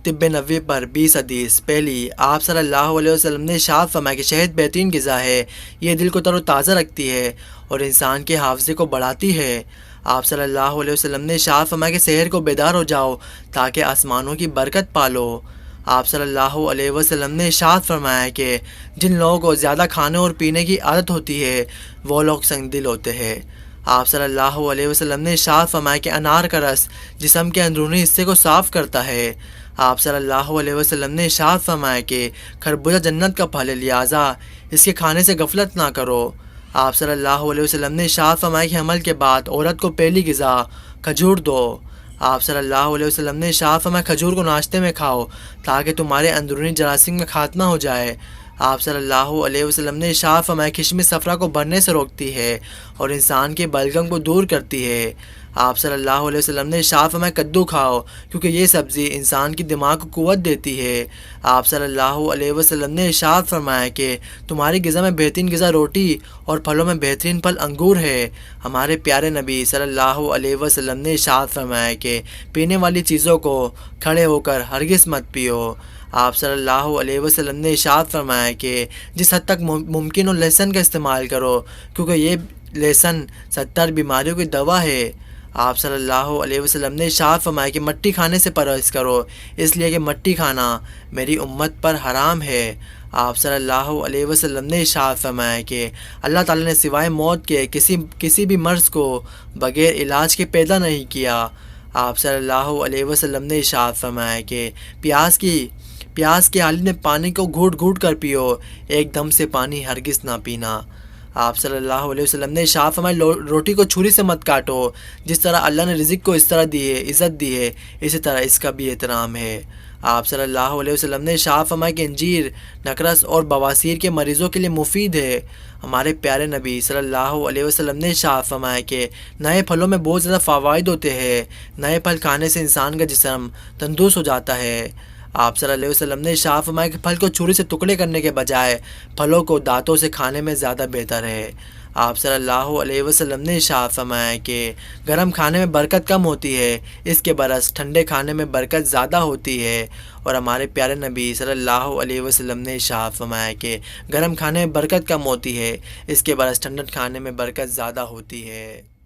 طب نبوی پر 20 حدیث۔ پہلی، آپ صلی اللہ علیہ وسلم نے ارشاد فرمایا کہ شہد بہترین غذا ہے، یہ دل کو تر و تازہ رکھتی ہے اور انسان کے حافظے کو بڑھاتی ہے۔ آپ صلی اللہ علیہ وسلم نے ارشاد فرمایا کہ سحر کو بیدار ہو جاؤ تاکہ آسمانوں کی برکت پالو۔ آپ صلی اللہ علیہ وسلم نے ارشاد فرمایا کہ جن لوگوں کو زیادہ کھانے اور پینے کی عادت ہوتی ہے وہ لوگ سنگ دل ہوتے ہیں۔ آپ صلی اللہ علیہ وسلم نے ارشاد فرمایا کہ انار کا رس جسم کے اندرونی حصے کو صاف کرتا ہے۔ آپ صلی اللہ علیہ وسلم نے ارشاد فرمایا کہ خربوزہ جنت کا پھل ہے، لہٰذا اس کے کھانے سے غفلت نہ کرو۔ آپ صلی اللہ علیہ وسلم نے ارشاد فرمایا کہ حمل کے بعد عورت کو پہلی غذا کھجور دو۔ آپ صلی اللہ علیہ وسلم نے ارشاد فرمایا کھجور کو ناشتے میں کھاؤ تاکہ تمہارے اندرونی جراثیم میں خاتمہ ہو جائے۔ آپ صلی اللہ علیہ وسلم نے ارشاد فرمایا کشمش صفرا کو بڑھنے سے روکتی ہے اور انسان کے بلغم کو دور کرتی ہے۔ آپ صلی اللہ علیہ وسلم نے ارشاد فرمایا کدو کھاؤ کیونکہ یہ سبزی انسان کی دماغ کو قوت دیتی ہے۔ آپ صلی اللہ علیہ وسلم نے ارشاد فرمایا کہ تمہاری غذا میں بہترین غذا روٹی اور پھلوں میں بہترین پھل انگور ہے۔ ہمارے پیارے نبی صلی اللہ علیہ وسلم نے ارشاد فرمایا کہ پینے والی چیزوں کو کھڑے ہو کر ہرگز مت پیو۔ آپ صلی اللہ علیہ وسلم نے ارشاد فرمایا کہ جس حد تک ممکن ہو لہسن کا استعمال کرو کیونکہ یہ لہسن 70 بیماریوں کی دوا ہے۔ آپ صلی اللہ علیہ وسلم نے ارشاد فرمایا کہ مٹی کھانے سے پرہیز کرو اس لیے کہ مٹی کھانا میری امت پر حرام ہے۔ آپ صلی اللہ علیہ وسلم نے ارشاد فرمایا کہ اللہ تعالیٰ نے سوائے موت کے کسی بھی مرض کو بغیر علاج کے پیدا نہیں کیا۔ آپ صلی اللہ علیہ وسلم نے ارشاد فرمایا کہ پیاس کی حالت میں پانی کو گھوٹ گھوٹ کر پیو، ایک دم سے پانی ہرگز نہ پینا۔ آپ صلی اللہ علیہ وسلم نے ارشاد فرمایا روٹی کو چھری سے مت کاٹو، جس طرح اللہ نے رزق کو اس طرح دی ہے، عزت دی ہے، اسی طرح اس کا بھی احترام ہے۔ آپ صلی اللہ علیہ وسلم نے ارشاد فرمایا کہ انجیر نقرس اور بواسیر کے مریضوں کے لیے مفید ہے۔ ہمارے پیارے نبی صلی اللہ علیہ وسلم نے ارشاد فرمایا کہ نئے پھلوں میں بہت زیادہ فوائد ہوتے ہیں، نئے پھل کھانے سے انسان کا جسم تندرست ہو جاتا ہے۔ آپ صلی اللہ علیہ وسلم نے ارشاد فرمایا کہ پھل کو چھری سے ٹکڑے کرنے کے بجائے پھلوں کو دانتوں سے کھانے میں زیادہ بہتر ہے۔ آپ صلی اللہ علیہ وسلم نے ارشاد فرمایا کہ گرم کھانے میں برکت کم ہوتی ہے، اس کے برعکس ٹھنڈے کھانے میں برکت زیادہ ہوتی ہے۔ اور ہمارے پیارے نبی صلی اللہ علیہ وسلم نے ارشاد فرمایا کہ گرم کھانے میں برکت کم ہوتی ہے، اس کے برعکس ٹھنڈے کھانے میں برکت زیادہ ہوتی ہے۔